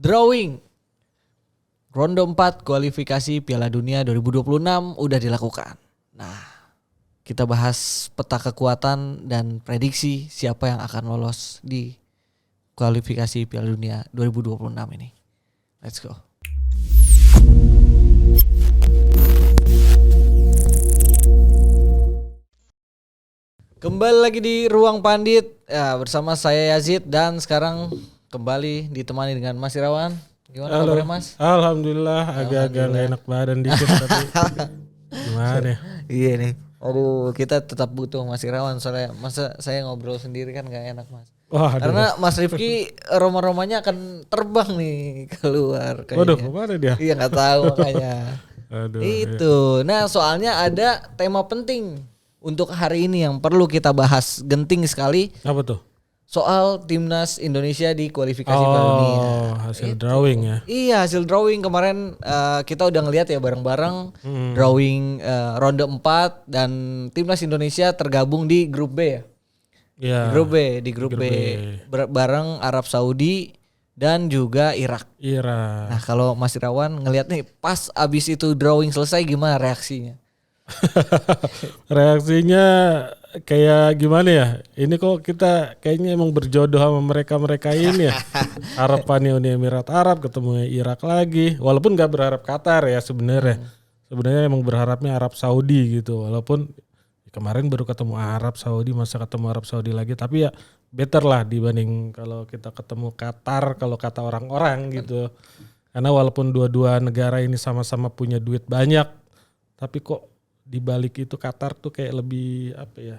Drawing Ronde 4 kualifikasi Piala Dunia 2026 udah dilakukan. Nah, kita bahas peta kekuatan dan prediksi siapa yang akan lolos di kualifikasi Piala Dunia 2026 ini. Let's go. Kembali lagi di Ruang Pandit ya, bersama saya Yazid dan sekarang kembali ditemani dengan Mas Irawan. Gimana kabarnya Mas? Alhamdulillah, agak-agak gak enak badan dikit tapi gimana ya? Iya nih. Aduh, kita tetap butuh Mas Irawan soalnya masa saya ngobrol sendiri kan gak enak Mas. Wah, Karena Mas Rifki aroma-aromanya akan terbang nih keluar kayaknya. Waduh, kemana dia? Iya gak tahu makanya. Aduh, Itu. Nah soalnya ada tema penting untuk hari ini yang perlu kita bahas genting sekali. apa tuh? Soal timnas Indonesia di kualifikasi Piala Dunia. Hasil drawing ya. Iya hasil drawing kemarin kita udah ngeliat ya bareng-bareng drawing ronde 4 dan timnas Indonesia tergabung di grup B ya. Iya. Di grup B. Bareng Arab Saudi dan juga Irak. Irak. Nah kalau Mas Irawan ngeliat nih pas abis itu drawing selesai gimana reaksinya? Reaksinya kayak gimana ya? Ini kok kita kayaknya emang berjodoh sama mereka ini ya. Harapannya Uni Emirat Arab ketemu Irak lagi. Walaupun gak berharap Qatar ya sebenarnya. Sebenarnya emang berharapnya Arab Saudi gitu. Walaupun kemarin baru ketemu Arab Saudi, masa ketemu Arab Saudi lagi. Tapi ya better lah dibanding kalau kita ketemu Qatar kalau kata orang-orang gitu. Karena walaupun dua-dua negara ini sama-sama punya duit banyak, tapi kok di balik itu Qatar tuh kayak lebih apa ya?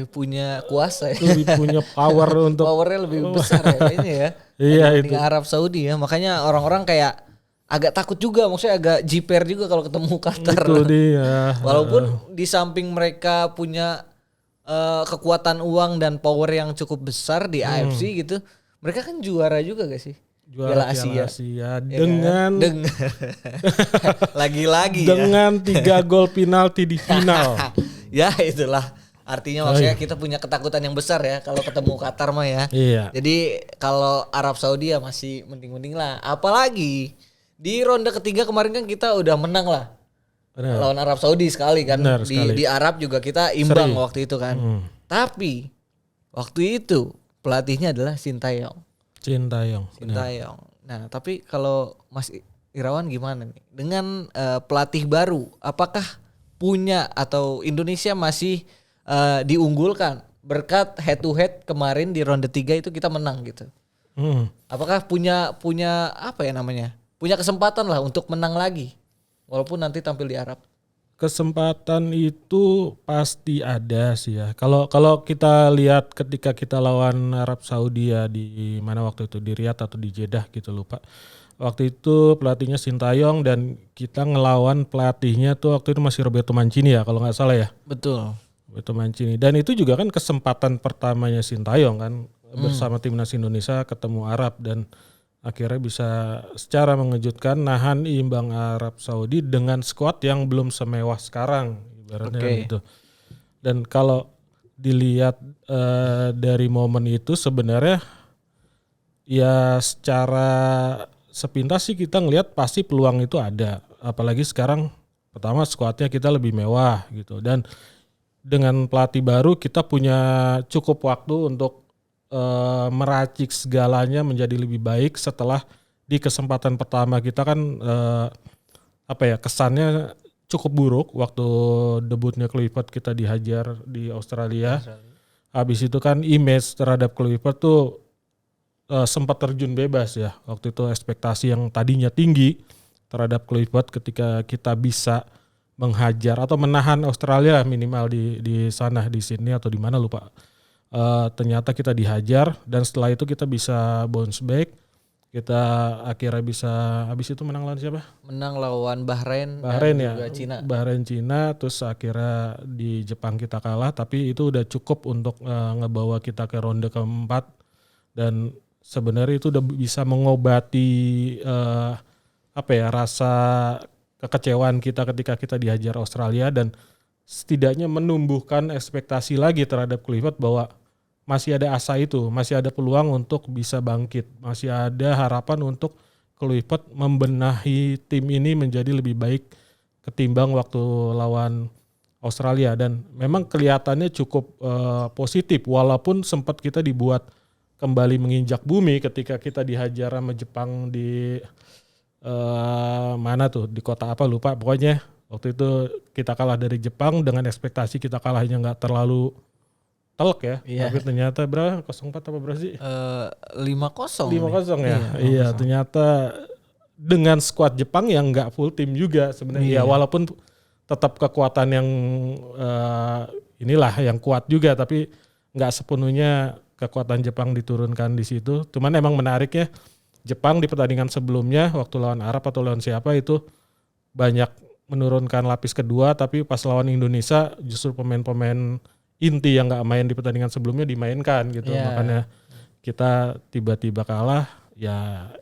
Punya kuasa ya. Lebih punya power untuk powernya lebih besar ya kayaknya ya. Iya itu. Arab Saudi ya. Makanya orang-orang kayak agak takut juga, maksudnya agak jiper juga kalau ketemu Qatar. Itu dia. Walaupun di samping mereka punya kekuatan uang dan power yang cukup besar di AFC gitu, mereka kan juara juga gak sih? Juara Piala Asia dengan lagi-lagi dengan 3 gol penalti di final. Ya itulah artinya maksudnya kita punya ketakutan yang besar ya kalau ketemu Qatar mah ya. Iya. Jadi kalau Arab Saudi ya masih mending-mending lah. Apalagi di ronde ketiga kemarin kan kita udah menang lah. Benar. Lawan Arab Saudi sekali kan. Di Arab juga kita imbang waktu itu kan. Tapi waktu itu pelatihnya adalah Sintayong. Sintayong. Nah, tapi kalau Mas Irawan gimana nih? Dengan pelatih baru, apakah punya atau Indonesia masih diunggulkan berkat head to head kemarin di ronde 3 itu kita menang gitu. Apakah punya apa ya namanya? Punya kesempatan lah untuk menang lagi walaupun nanti tampil di Arab. Kesempatan itu pasti ada sih ya. Kalau kita lihat ketika kita lawan Arab Saudi ya di mana waktu itu di Riyadh atau di Jeddah gitu lupa. Waktu itu pelatihnya Sintayong dan kita ngelawan pelatihnya tuh waktu itu masih Roberto Mancini ya kalau nggak salah ya. Betul. Roberto Mancini dan itu juga kan kesempatan pertamanya Sintayong kan bersama timnas Indonesia ketemu Arab dan akhirnya bisa secara mengejutkan nahan imbang Arab Saudi dengan skuad yang belum semewah sekarang ibaratnya gitu. Dan kalau dilihat dari momen itu sebenarnya ya secara sepintas sih kita ngelihat pasti peluang itu ada. Apalagi sekarang pertama skuadnya kita lebih mewah gitu dan dengan pelatih baru kita punya cukup waktu untuk meracik segalanya menjadi lebih baik setelah di kesempatan pertama kita kan kesannya cukup buruk waktu debutnya Kluivert kita dihajar di Australia. Habis itu kan image terhadap Kluivert tuh sempat terjun bebas ya. Waktu itu ekspektasi yang tadinya tinggi terhadap Kluivert ketika kita bisa menghajar atau menahan Australia minimal di sana di Sydney atau di mana lupa. Ternyata kita dihajar dan setelah itu kita bisa bounce back. Kita akhirnya bisa habis itu menang lawan siapa? Menang lawan Bahrain dan ya. Juga Cina. Bahrain Cina terus akhirnya di Jepang kita kalah tapi itu udah cukup untuk ngebawa kita ke ronde keempat dan sebenarnya itu udah bisa mengobati rasa kekecewaan kita ketika kita dihajar Australia dan setidaknya menumbuhkan ekspektasi lagi terhadap Kluivert bahwa masih ada asa itu, masih ada peluang untuk bisa bangkit, masih ada harapan untuk Kluivert membenahi tim ini menjadi lebih baik ketimbang waktu lawan Australia, dan memang kelihatannya cukup positif walaupun sempat kita dibuat kembali menginjak bumi ketika kita dihajar sama Jepang di mana tuh, di kota apa lupa, pokoknya waktu itu kita kalah dari Jepang dengan ekspektasi kita kalahnya nggak terlalu telak ya. Iya. Tapi ternyata berapa, 0-4 apa berapa sih? 5-0. 5-0 ya. Iya, 5-0. ternyata dengan skuad Jepang yang nggak full tim juga sebenarnya. Ya walaupun tetap kekuatan yang inilah yang kuat juga, tapi nggak sepenuhnya kekuatan Jepang diturunkan di situ. Cuman emang menariknya Jepang di pertandingan sebelumnya waktu lawan Arab atau lawan siapa itu banyak menurunkan lapis kedua, tapi pas lawan Indonesia justru pemain-pemain inti yang nggak main di pertandingan sebelumnya dimainkan gitu. Makanya kita tiba-tiba kalah, ya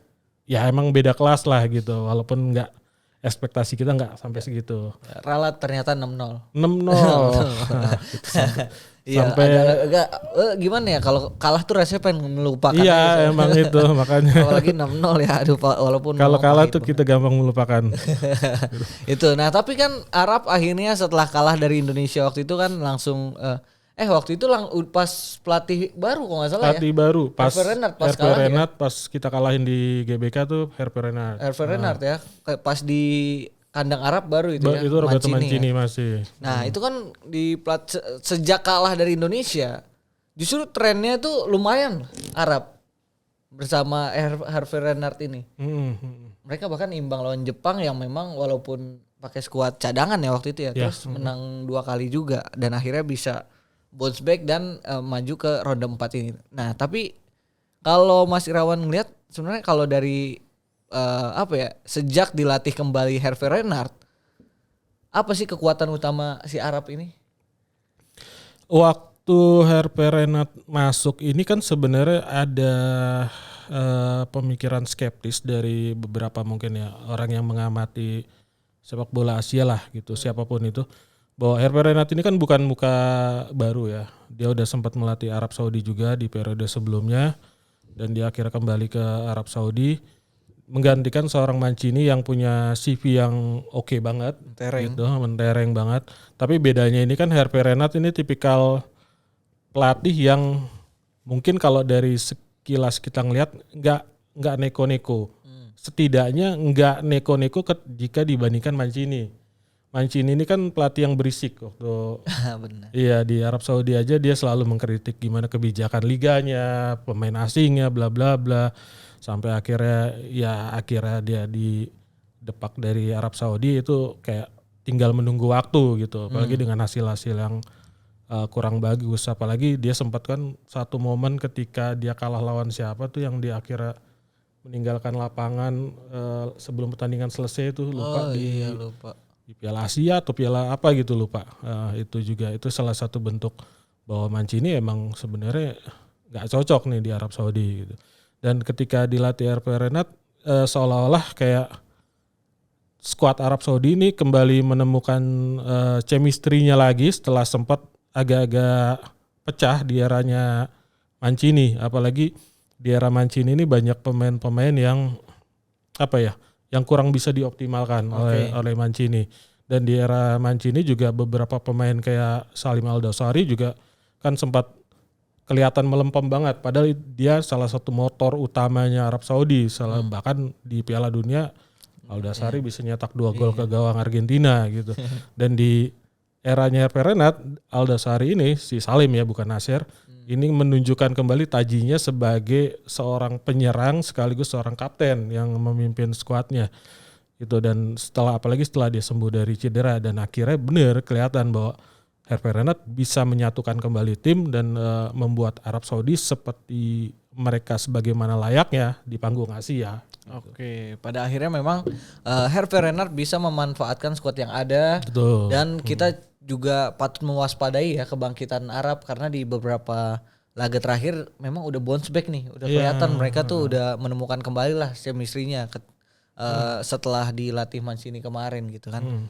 emang beda kelas lah gitu, walaupun nggak, ekspektasi kita nggak sampai segitu. Ralat ternyata 6-0. 6-0. Iya, sampai agak gimana ya, kalau kalah tuh rasanya pengen melupakan. iya emang itu makanya. Apalagi 6-0 ya, aduh walaupun kalau kalah tuh kita gampang melupakan. Itu. Nah, tapi kan Arab akhirnya setelah kalah dari Indonesia waktu itu kan langsung waktu itu pas pelatih baru kok nggak salah Pelatih baru pas Hervé Renard pas Hervé kalah Renard pas kita kalahin di GBK tuh Hervé Renard. Hervé Renard ya, pas di kandang Arab baru itu ya. Itu Roberto Mancini ya. masih. Nah, itu kan sejak kalah dari Indonesia justru trennya tuh lumayan Arab bersama Hervé Renard ini. Mereka bahkan imbang lawan Jepang yang memang walaupun pakai skuad cadangan ya waktu itu ya, terus menang 2 kali juga dan akhirnya bisa bounce back dan maju ke ronde 4 ini. Nah, tapi kalau Mas Irawan ngeliat sebenarnya kalau dari sejak dilatih kembali Hervé Renard, apa sih kekuatan utama si Arab ini? Waktu Hervé Renard masuk ini kan sebenarnya ada pemikiran skeptis dari beberapa mungkin ya orang yang mengamati sepak bola Asia lah gitu, siapapun itu, bahwa Hervé Renard ini kan bukan muka baru ya. Dia udah sempat melatih Arab Saudi juga di periode sebelumnya dan dia akhirnya kembali ke Arab Saudi menggantikan seorang Mancini yang punya CV yang oke banget, mentereng banget. Tapi bedanya ini kan Hervé Renard ini tipikal pelatih yang mungkin kalau dari sekilas kita ngelihat nggak neko-neko. Setidaknya nggak neko-neko jika dibandingkan Mancini. Mancini ini kan pelatih yang berisik waktu Benar. Iya, di Arab Saudi aja dia selalu mengkritik gimana kebijakan liganya, pemain asingnya, bla bla bla. Sampai akhirnya dia didepak dari Arab Saudi, itu kayak tinggal menunggu waktu gitu. Apalagi dengan hasil-hasil yang kurang bagus. Apalagi dia sempat kan satu momen ketika dia kalah lawan siapa tuh yang dia akhirnya meninggalkan lapangan sebelum pertandingan selesai itu, lupa. Di Piala Asia atau Piala apa gitu lupa. Itu juga itu salah satu bentuk bahwa Mancini emang sebenarnya nggak cocok nih di Arab Saudi gitu. Dan ketika dilatih Hervé Renard seolah-olah kayak skuad Arab Saudi ini kembali menemukan chemistry-nya lagi setelah sempat agak-agak pecah di eranya Mancini. Apalagi di era Mancini ini banyak pemain-pemain yang yang kurang bisa dioptimalkan oleh Mancini. Dan di era Mancini juga beberapa pemain kayak Salim Al-Dosari juga kan sempat kelihatan melempem banget, padahal dia salah satu motor utamanya Arab Saudi. Bahkan di Piala Dunia Al-Dosari bisa nyetak 2 gol ke gawang Argentina gitu. Dan di eranya Hervé Renard, Al-Dosari ini si Salim ya bukan Nasir, ini menunjukkan kembali tajinya sebagai seorang penyerang sekaligus seorang kapten yang memimpin skuadnya gitu. Dan apalagi setelah dia sembuh dari cedera, dan akhirnya benar kelihatan bahwa Hervé Renard bisa menyatukan kembali tim dan membuat Arab Saudi seperti mereka sebagaimana layaknya di panggung Asia. Oke, pada akhirnya memang Hervé Renard bisa memanfaatkan skuad yang ada. Betul. Dan kita juga patut mewaspadai ya kebangkitan Arab, karena di beberapa laga terakhir memang udah bounce back nih, udah kelihatan mereka tuh udah menemukan kembali lah chemistry-nya setelah dilatih Mancini kemarin gitu kan.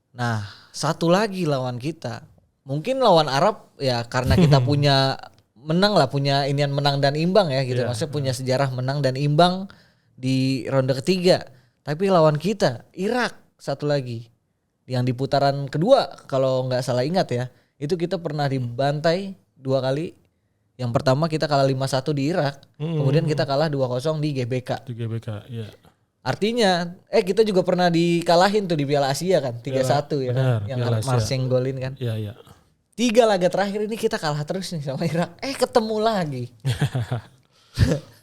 Nah, satu lagi lawan kita, mungkin lawan Arab ya karena kita punya menang lah, punya inian menang dan imbang ya gitu. Maksudnya punya sejarah menang dan imbang di ronde ketiga. Tapi lawan kita Irak satu lagi yang di putaran kedua kalau nggak salah ingat ya, itu kita pernah dibantai 2 kali. Yang pertama kita kalah 5-1 di Irak, kemudian kita kalah 2-0 di GBK. Di GBK, ya. Artinya kita juga pernah dikalahin tuh di Piala Asia kan 3-1 ya kan, yang Marceng golin kan. Iya, iya. 3 laga terakhir ini kita kalah terus nih sama Irak. Ketemu lagi.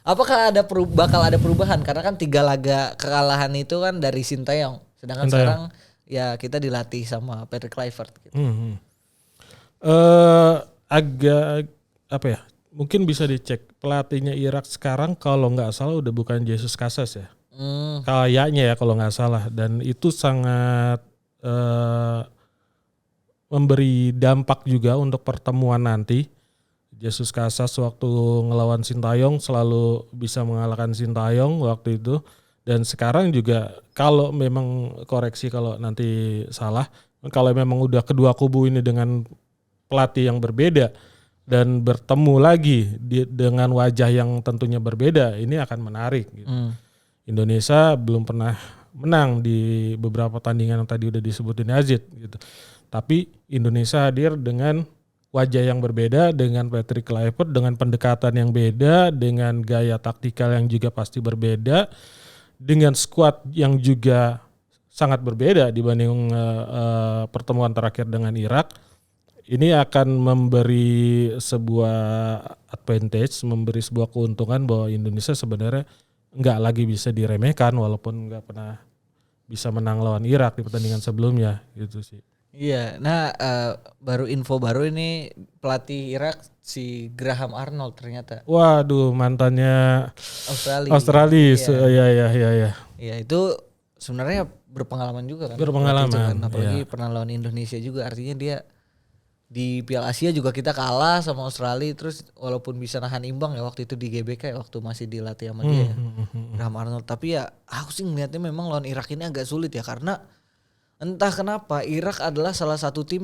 Apakah bakal ada perubahan? Karena kan 3 laga kekalahan itu kan dari Sintayong. Sedangkan sekarang ya kita dilatih sama Patrick Kluivert gitu. Agak apa ya? Mungkin bisa dicek pelatihnya Irak sekarang kalau nggak salah udah bukan Jesus Casas ya. Kayaknya ya kalau nggak salah, dan itu sangat memberi dampak juga untuk pertemuan nanti. Jesus Casas waktu ngelawan Sintayong selalu bisa mengalahkan Sintayong waktu itu, dan sekarang juga kalau memang koreksi kalau nanti salah, kalau memang udah kedua kubu ini dengan pelatih yang berbeda dan bertemu lagi dengan wajah yang tentunya berbeda, ini akan menarik gitu. Indonesia belum pernah menang di beberapa tandingan yang tadi udah disebutin Azid gitu. Tapi Indonesia hadir dengan wajah yang berbeda, dengan Patrick Kluivert, dengan pendekatan yang beda, dengan gaya taktikal yang juga pasti berbeda, dengan skuad yang juga sangat berbeda dibanding pertemuan terakhir dengan Irak. Ini akan memberi sebuah advantage, memberi sebuah keuntungan bahwa Indonesia sebenarnya nggak lagi bisa diremehkan walaupun nggak pernah bisa menang lawan Irak di pertandingan sebelumnya gitu sih. Iya, nah baru info baru ini pelatih Irak si Graham Arnold ternyata. Waduh, mantannya Australia. Iya. Iya, itu sebenarnya berpengalaman juga kan. Berpengalaman. Apalagi pernah lawan Indonesia juga, artinya dia di Piala Asia juga kita kalah sama Australia, terus walaupun bisa nahan imbang ya waktu itu di GBK ya, waktu masih dilatih sama dia. Graham Arnold. Tapi ya aku sih ngeliatnya memang lawan Irak ini agak sulit ya, karena entah kenapa Irak adalah salah satu tim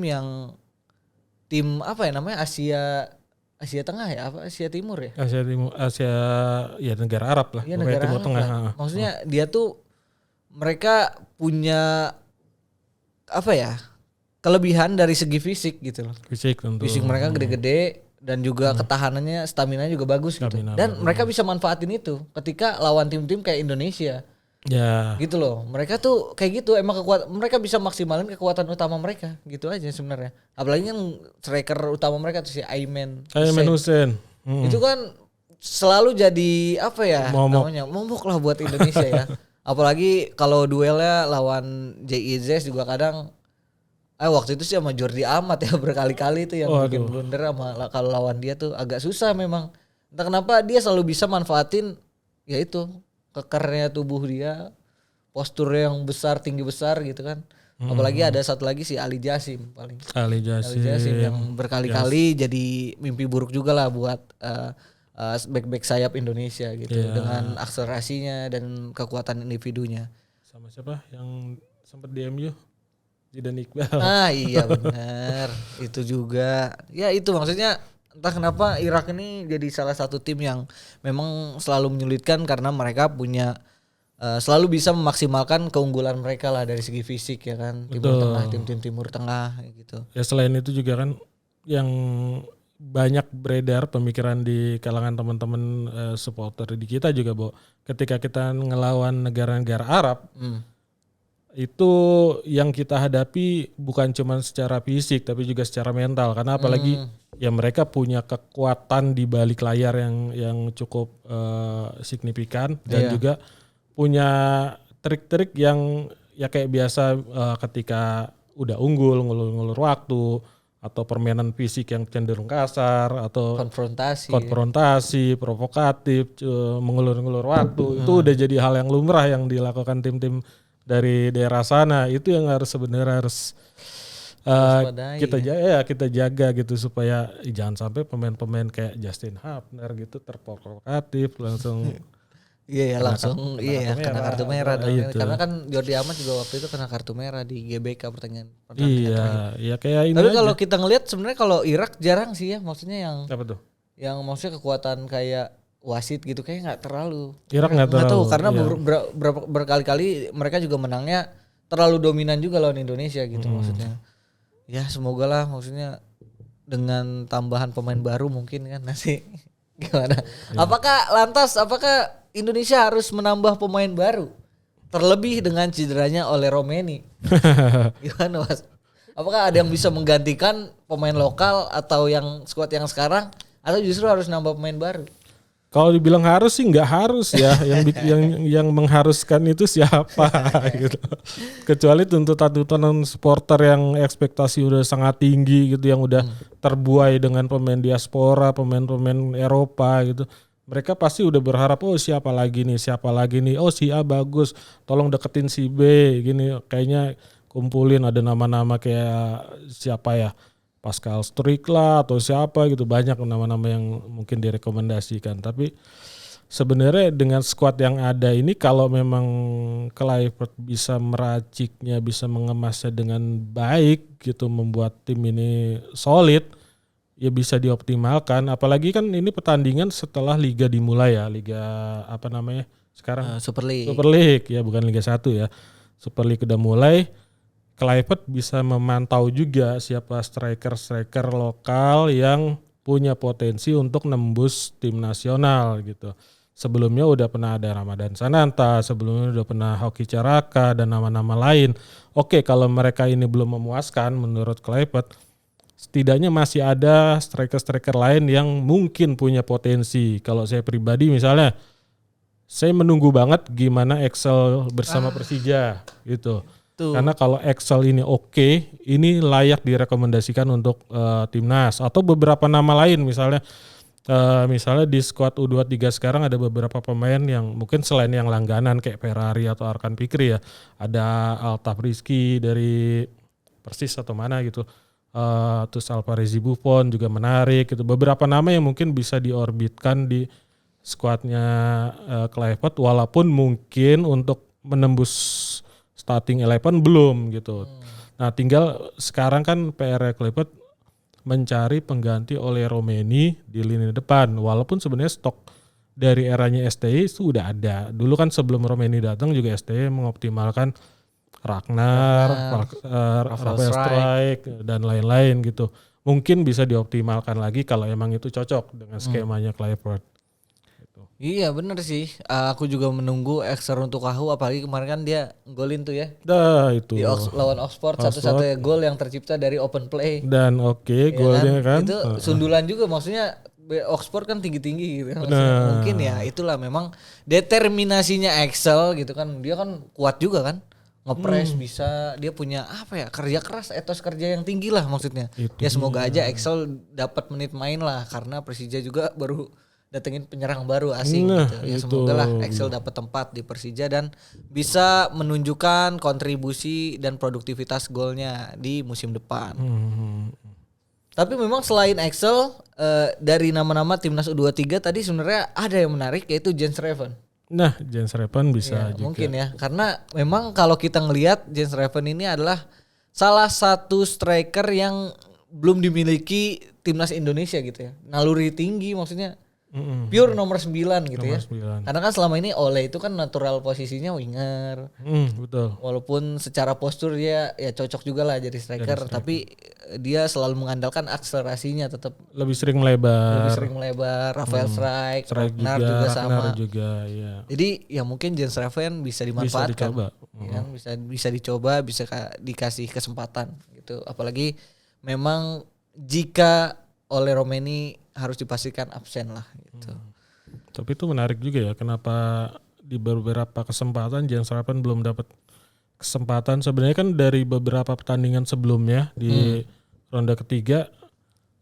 apa ya namanya, Asia Tengah ya, apa Asia Timur ya? Asia ya negara Arab lah. Iya, negara Timur Arab Tengah. lah. Maksudnya dia tuh, mereka punya apa ya, kelebihan dari segi fisik gitu loh. Fisik tentu. Fisik mereka gede-gede dan juga ketahanannya, stamina juga bagus gitu. Dan mereka bisa manfaatin itu ketika lawan tim-tim kayak Indonesia. Ya. Gitu loh. Mereka tuh kayak gitu, emang mereka bisa maksimalin kekuatan utama mereka, gitu aja sebenarnya. Apalagi yang striker utama mereka tuh si Aiman Hussein. Itu kan selalu jadi apa ya namanya, momok lah buat Indonesia ya. Apalagi kalau duelnya lawan JIZ juga kadang waktu itu sih sama Jordi Amat ya, berkali-kali tuh yang bikin blunder sama kalau lawan dia tuh agak susah memang. Entah kenapa dia selalu bisa manfaatin ya itu, kekernya tubuh dia, posturnya yang besar, tinggi besar gitu kan. Apalagi ada satu lagi si Ali Jasim paling. Ali Jasim yang berkali-kali jadi mimpi buruk juga lah buat back sayap Indonesia gitu, dengan akselerasinya dan kekuatan individunya. Sama siapa yang sempat di MU? Zidan Iqbal. Iya benar. Itu juga. Ya itu maksudnya, entah kenapa Irak ini jadi salah satu tim yang memang selalu menyulitkan karena mereka punya selalu bisa memaksimalkan keunggulan mereka lah dari segi fisik ya kan. Tim Timur Tengah gitu. Ya selain itu juga kan yang banyak beredar pemikiran di kalangan teman-teman supporter di kita juga, Bo. Ketika kita ngelawan negara-negara Arab, itu yang kita hadapi bukan cuma secara fisik tapi juga secara mental, karena apalagi ya mereka punya kekuatan di balik layar yang cukup signifikan dan juga punya trik-trik yang ya kayak biasa ketika udah unggul ngulur waktu atau permainan fisik yang cenderung kasar atau konfrontasi provokatif, mengulur-ngulur waktu, itu udah jadi hal yang lumrah yang dilakukan tim-tim dari daerah sana. Itu yang sebenarnya harus kita jaga gitu, supaya jangan sampai pemain-pemain kayak Justin Hubner gitu terprovokatif langsung kena kartu merah. Karena kan Jordi Amat juga waktu itu kena kartu merah di GBK pertandingan iya kayak ini. Tapi kalau kita ngelihat sebenarnya kalau Irak jarang sih ya, maksudnya yang apa tuh? Yang maksudnya kekuatan kayak wasit gitu kayak nggak terlalu. Irak nggak Nggak tahu terlalu, karena iya. berkali-kali mereka juga menangnya terlalu dominan juga lawan Indonesia gitu maksudnya. Ya semoga lah maksudnya dengan tambahan pemain baru mungkin kan nanti gimana. Apakah Indonesia harus menambah pemain baru? Terlebih dengan cederanya oleh Romeni. Gimana Mas? Apakah ada yang bisa menggantikan pemain lokal atau yang skuad yang sekarang atau justru harus nambah pemain baru? Kalau dibilang harus sih nggak harus ya, yang mengharuskan itu siapa gitu. Kecuali tuntutan supporter yang ekspektasi udah sangat tinggi gitu, yang udah terbuai dengan pemain diaspora, pemain-pemain Eropa gitu. Mereka pasti udah berharap siapa lagi nih, oh si A bagus, tolong deketin si B gini, kayaknya kumpulin ada nama-nama kayak siapa ya, Pascal Struijk lah atau siapa gitu, banyak nama-nama yang mungkin direkomendasikan. Tapi sebenarnya dengan skuad yang ada ini kalau memang Kluivert bisa meraciknya, bisa mengemasnya dengan baik gitu, membuat tim ini solid, ya bisa dioptimalkan. Apalagi kan ini pertandingan setelah liga dimulai ya, liga apa namanya sekarang? Super League. Super League ya, bukan Liga 1 ya. Super League udah mulai. Kluivert bisa memantau juga siapa striker-striker lokal yang punya potensi untuk nembus tim nasional gitu. Sebelumnya udah pernah ada Ramadan Sananta, sebelumnya udah pernah Hoki Caraka dan nama-nama lain. Oke, kalau mereka ini belum memuaskan menurut Kluivert, setidaknya masih ada striker-striker lain yang mungkin punya potensi. Kalau saya pribadi misalnya, saya menunggu banget gimana Excel bersama Persija gitu. Karena kalau Excel ini oke, ini layak direkomendasikan untuk timnas atau beberapa nama lain misalnya di skuad U23 sekarang ada beberapa pemain yang mungkin selain yang langganan kayak Ferrari atau Arkan Fikri ya, ada Altaf Rizky dari Persis atau mana gitu, terus Alvarezi Buffon juga menarik gitu, beberapa nama yang mungkin bisa diorbitkan di skuadnya Kluivert walaupun mungkin untuk menembus starting 11 belum gitu. Nah tinggal sekarang kan PR Kluivert mencari pengganti oleh Romeni di lini depan. Walaupun sebenarnya stok dari eranya STI itu udah ada. Dulu kan sebelum Romeni datang juga STI mengoptimalkan Ragnar, Rafael Struijk dan lain-lain gitu. Mungkin bisa dioptimalkan lagi kalau emang itu cocok dengan skemanya Kluivert. Iya bener sih, aku juga menunggu Exer untuk Kahu, apalagi kemarin kan dia golin tuh ya. Itu di lawan Oxford, satu-satunya gol yang tercipta dari open play. Dan golnya kan. Itu sundulan juga, maksudnya Oxford kan tinggi-tinggi gitu. Mungkin ya itulah memang determinasinya Excel gitu kan, dia kan kuat juga kan. Ngepres bisa, dia punya apa ya, kerja keras, etos kerja yang tinggi lah maksudnya. Ya semoga aja Excel dapat menit main lah, karena Persija juga baru datengin penyerang baru asing gitu. Ya semoga lah Excel dapat tempat di Persija dan bisa menunjukkan kontribusi dan produktivitas golnya di musim depan. Tapi memang selain Excel, dari nama-nama timnas U23 tadi sebenarnya ada yang menarik yaitu Jens Reven. Nah, Jens Reven bisa juga. Mungkin ya, karena memang kalau kita ngelihat Jens Reven ini adalah salah satu striker yang belum dimiliki timnas Indonesia gitu ya. Naluri tinggi maksudnya. Pure nomor 9 gitu ya. 9. Karena kan selama ini Ole itu kan natural posisinya winger. Betul. Walaupun secara postur dia ya cocok juga lah jadi striker, tapi dia selalu mengandalkan akselerasinya tetap. Lebih sering melebar. Rafael Struijk, Ragnar juga sama. Ya. Jadi ya mungkin Jens Reven bisa dimanfaatkan. Bisa dicoba. Ya, bisa dicoba, bisa dikasih kesempatan gitu. Apalagi memang jika Ole Romeni harus dipastikan absen lah gitu. Tapi itu menarik juga ya, kenapa di beberapa kesempatan Jens Reven belum dapat kesempatan. Sebenarnya kan dari beberapa pertandingan sebelumnya di ronde ketiga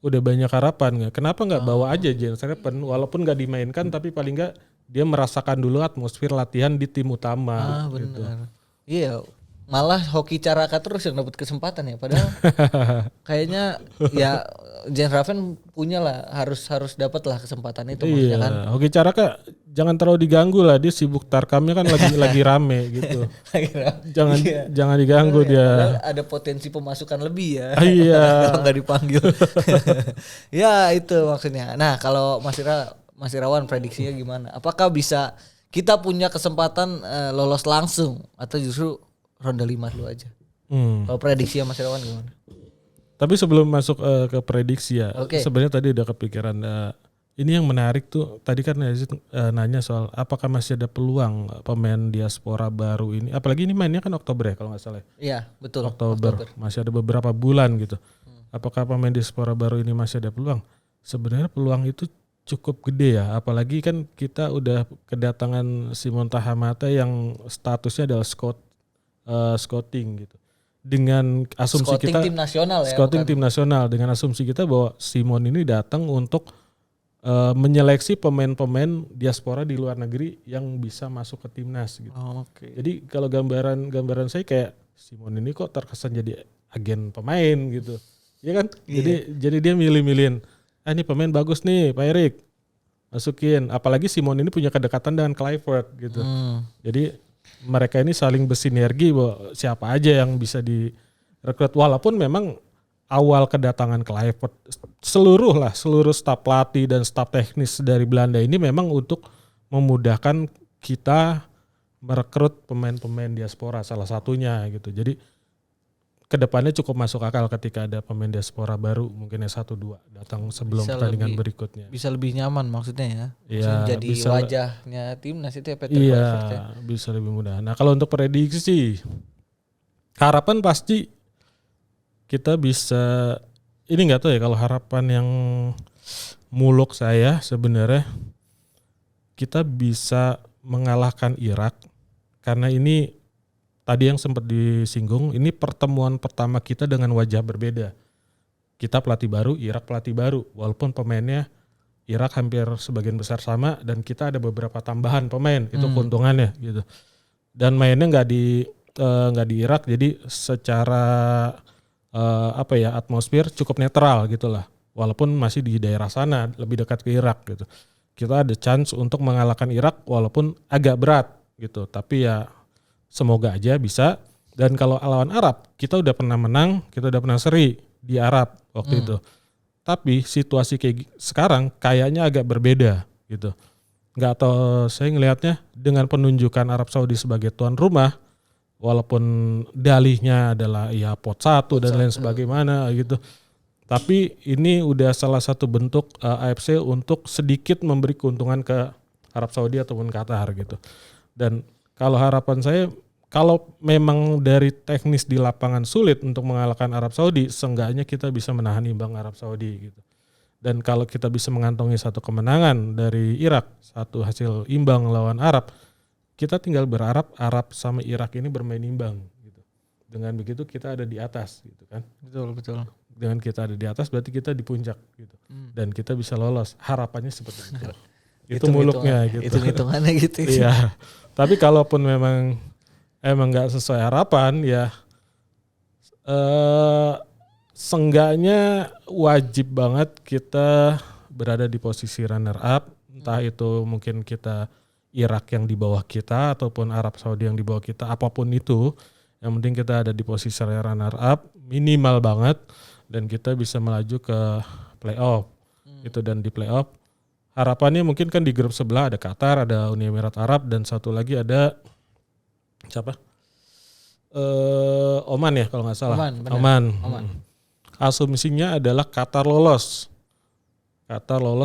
udah banyak harapan nggak? Kenapa nggak bawa aja Jens Reven walaupun nggak dimainkan, tapi paling nggak dia merasakan dulu atmosfer latihan di tim utama. Benar. Iya, malah hoki Caraka terus yang dapat kesempatan ya, padahal kayaknya ya Jan Raven punya lah, harus dapat lah kesempatan itu maksudnya kan. Iya, Hoki Caraka jangan terlalu diganggu lah, dia sibuk tarkamnya kan lagi rame gitu. Jangan Iya. jangan diganggu dia. Padahal ada potensi pemasukan lebih ya. Iya. Kalau nggak dipanggil. Ya itu maksudnya. Nah kalau Mas Irawan prediksinya gimana? Apakah bisa kita punya kesempatan lolos langsung atau justru ronde 5 dulu aja? Kalau prediksi Mas Irawan gimana? Tapi sebelum masuk ke prediksi ya, Oke. sebenarnya tadi udah kepikiran. Ini yang menarik tuh, tadi kan Yazid nanya soal apakah masih ada peluang pemain diaspora baru ini. Apalagi ini mainnya kan Oktober ya kalau nggak salah. Iya betul. Oktober. Masih ada beberapa bulan gitu. Apakah pemain diaspora baru ini masih ada peluang? Sebenarnya peluang itu cukup gede ya. Apalagi kan kita udah kedatangan Simon Tahamata yang statusnya adalah scouting gitu. Dengan asumsi Scouting kita tim nasional ya. scouting bukan? tim nasional, dengan asumsi kita bahwa Simon ini datang untuk menyeleksi pemain-pemain diaspora di luar negeri yang bisa masuk ke timnas gitu. Oh, oke. Jadi kalau gambaran saya kayak Simon ini kok terkesan jadi agen pemain gitu. Iya kan? Jadi dia milih-milihin. Ini pemain bagus nih, Pak Erik. Masukin. Apalagi Simon ini punya kedekatan dengan Kluivert gitu. Jadi mereka ini saling bersinergi bahwa siapa aja yang bisa direkrut, walaupun memang awal kedatangan Kluivert seluruh staf pelatih dan staf teknis dari Belanda ini memang untuk memudahkan kita merekrut pemain-pemain diaspora salah satunya gitu. Jadi kedepannya cukup masuk akal ketika ada pemain diaspora baru, mungkin ya 1-2 datang sebelum Bisa pertandingan lebih- berikutnya. Bisa lebih nyaman maksudnya ya. Iya, Maksudnya jadi bisa wajahnya timnas itu ya Peter Iya, Kluivert ya. bisa lebih mudah. Nah kalau untuk prediksi, harapan pasti kita bisa, ini nggak tahu ya kalau harapan yang muluk saya sebenarnya kita bisa mengalahkan Irak, karena ini tadi yang sempat disinggung, ini pertemuan pertama kita dengan wajah berbeda. Kita pelatih baru, Irak pelatih baru, walaupun pemainnya Irak hampir sebagian besar sama dan kita ada beberapa tambahan pemain, itu keuntungannya gitu. Dan mainnya nggak di Irak, jadi secara atmosfer cukup netral gitulah. Walaupun masih di daerah sana, lebih dekat ke Irak gitu. Kita ada chance untuk mengalahkan Irak walaupun agak berat gitu. Tapi ya semoga aja bisa. Dan kalau lawan Arab, kita udah pernah menang, kita udah pernah seri di Arab waktu itu. Tapi situasi kayak sekarang kayaknya agak berbeda gitu. Nggak tahu, saya ngelihatnya dengan penunjukan Arab Saudi sebagai tuan rumah, walaupun dalihnya adalah ya pot 1 dan lain sebagaimana gitu. Tapi ini udah salah satu bentuk AFC untuk sedikit memberi keuntungan ke Arab Saudi ataupun Qatar gitu. Dan kalau harapan saya, kalau memang dari teknis di lapangan sulit untuk mengalahkan Arab Saudi, seenggaknya kita bisa menahan imbang Arab Saudi gitu. Dan kalau kita bisa mengantongi satu kemenangan dari Irak, satu hasil imbang lawan Arab, kita tinggal berharap Arab sama Irak ini bermain imbang gitu. Dengan begitu kita ada di atas gitu kan. Betul. Dengan kita ada di atas berarti kita di puncak gitu. Dan kita bisa lolos. Harapannya seperti itu. Itu muluknya gitu. Hitung-hitungannya gitu. Iya. Tapi kalaupun memang nggak sesuai harapan ya seenggaknya wajib banget kita berada di posisi runner up. Entah itu mungkin kita Irak yang di bawah kita ataupun Arab Saudi yang di bawah kita, apapun itu, yang penting kita ada di posisi runner up minimal banget dan kita bisa melaju ke playoff. Itu, dan di playoff harapannya mungkin kan di grup sebelah ada Qatar, ada Uni Emirat Arab, dan satu lagi ada siapa? Oman ya kalau nggak salah. Oman. Asumsinya adalah Qatar lolos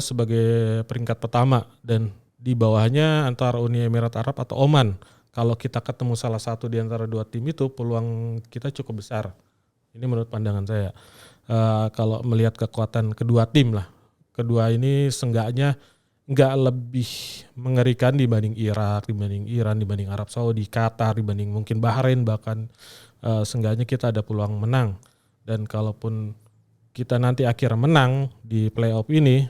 sebagai peringkat pertama dan di bawahnya antara Uni Emirat Arab atau Oman. Kalau kita ketemu salah satu di antara dua tim itu, peluang kita cukup besar. Ini menurut pandangan saya. Kalau melihat kekuatan kedua tim lah, kedua ini seenggaknya nggak lebih mengerikan dibanding Irak, dibanding Iran, dibanding Arab Saudi, Qatar, dibanding mungkin Bahrain bahkan. Seenggaknya kita ada peluang menang. Dan kalaupun kita nanti akhirnya menang di playoff ini,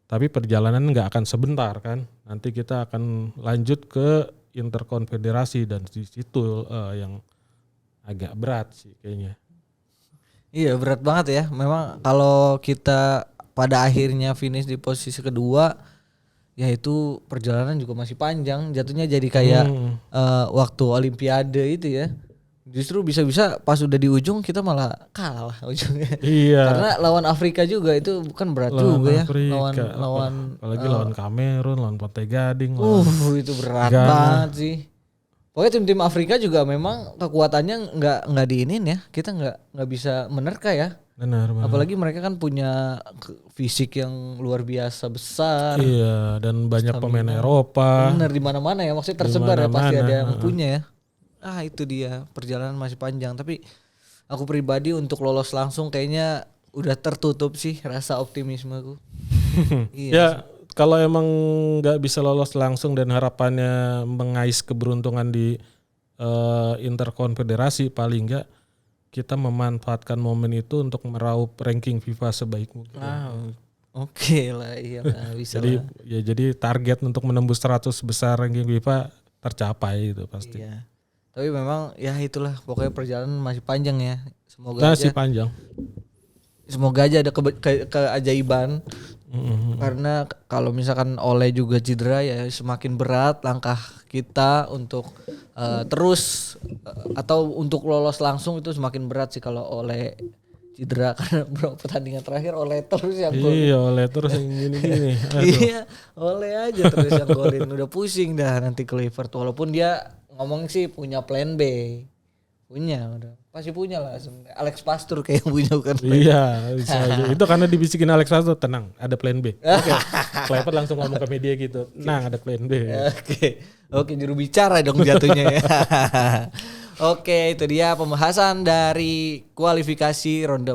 tapi perjalanan nggak akan sebentar kan. Nanti kita akan lanjut ke interkonfederasi dan di situ yang agak berat sih kayaknya. Iya berat banget ya. Memang kalau kita pada akhirnya finish di posisi kedua, ya itu perjalanan juga masih panjang. Jatuhnya jadi kayak waktu Olimpiade itu ya. Justru bisa-bisa pas udah di ujung kita malah kalah ujungnya. Iya. Karena lawan Afrika juga itu bukan berat juga ya. Afrika, Lawan apalagi lawan Kamerun, lawan Pantai Gading. itu berat Ghana. banget sih. Pokoknya tim-tim Afrika juga memang kekuatannya nggak diinin ya. Kita nggak bisa menerka ya. Benar. Apalagi mereka kan punya fisik yang luar biasa besar. Iya, dan banyak pemain Eropa. Bener di mana-mana ya, maksudnya tersebar ya, pasti Dimana-mana, ada yang punya ya. Itu dia, perjalanan masih panjang. Tapi aku pribadi untuk lolos langsung kayaknya udah tertutup sih rasa optimismeku. Iya. Ya kalau emang nggak bisa lolos langsung dan harapannya mengais keberuntungan di interkonfederasi, paling nggak kita memanfaatkan momen itu untuk meraup ranking FIFA sebaik mungkin. Oke lah, iyalah bisa Jadi lah. ya jadi target untuk menembus 100 besar ranking FIFA tercapai itu pasti. Iya. Tapi memang ya itulah, pokoknya perjalanan masih panjang ya. Semoga Masih aja. panjang. Semoga aja ada keajaiban. Karena kalau misalkan Ole juga cedera ya semakin berat langkah kita untuk terus atau untuk lolos langsung itu semakin berat sih kalau Ole cedera. Karena beberapa pertandingan terakhir Ole terus yang golin. Iya, oleh terus yang gini-gini. Iya, Ole aja terus yang golin. Udah pusing dah nanti Kluivert. Walaupun dia ngomong sih punya plan B. Punya udah. Pasti punya lah. Alex Pastur kayak punya bukan plan B. Iya, bisa aja. Itu karena dibisikin Alex Pastur, tenang, ada plan B. Oke. Kluivert langsung ngomong ke media gitu. Nah, ada plan B. Oke, juru bicara dong jatuhnya ya. Oke, itu dia pembahasan dari kualifikasi ronde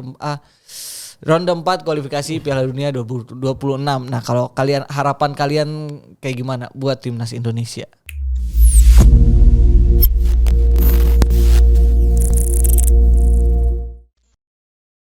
4 kualifikasi Piala Dunia 2026. Nah, kalau harapan kalian kayak gimana buat timnas Indonesia?